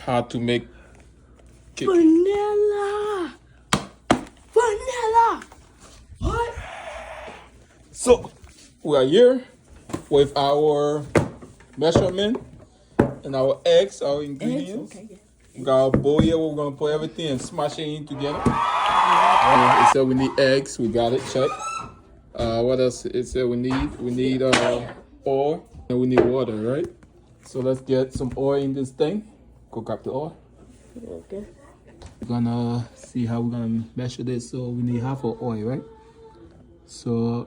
how to make cake. Vanilla. What? So we are here with our measurement and our eggs, our ingredients. Okay, yeah. We got our bowl here where we're gonna put everything and smash it in together. It said we need eggs, we got it, check. What else it said we need? We need oil and we need water, right? So let's get some oil in this thing. Go grab the oil. Okay. We're gonna see how we're gonna measure this. So we need half of oil, right? So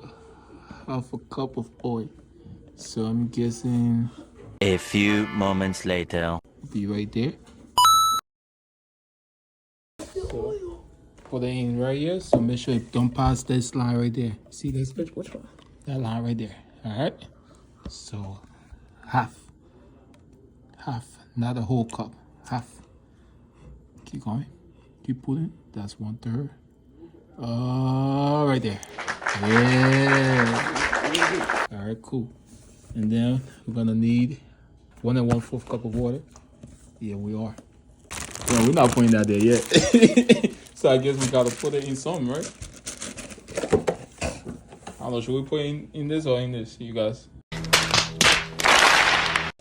half a cup of oil. So I'm guessing A few moments later. be right there. So put it in right here. So make sure it don't pass this line right there. See this? Which one? That line right there. All right. So half, not a whole cup. Half. Keep going. Keep pulling. That's 1/3. Right there. Yeah. All right, cool. And then we're gonna need 1 1/4 cup of water. Yeah, we are. Well, we're not putting that there yet. So I guess we gotta put it in some, right? I don't know, should we put it in this or in this, you guys?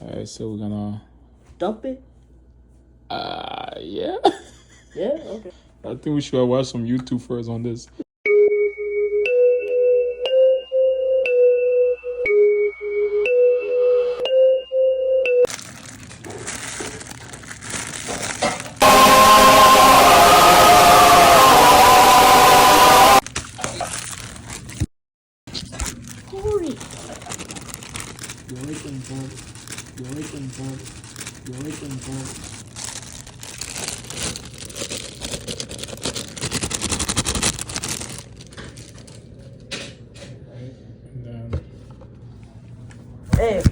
All right, so we're gonna Dump it? yeah. Yeah, okay. I think we should watch some YouTube first on this. Hurry. Hey.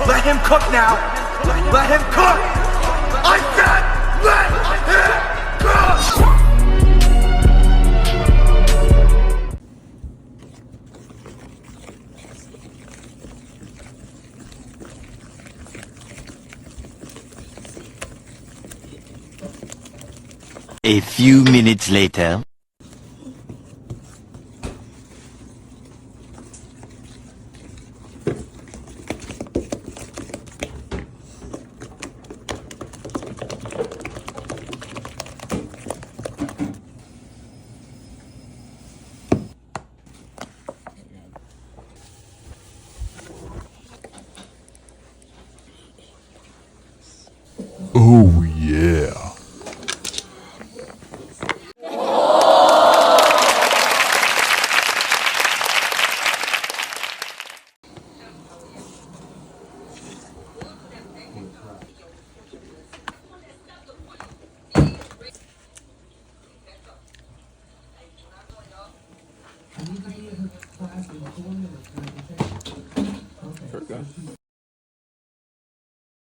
Let him cook now! Let him cook! I said let him cook! A few minutes later.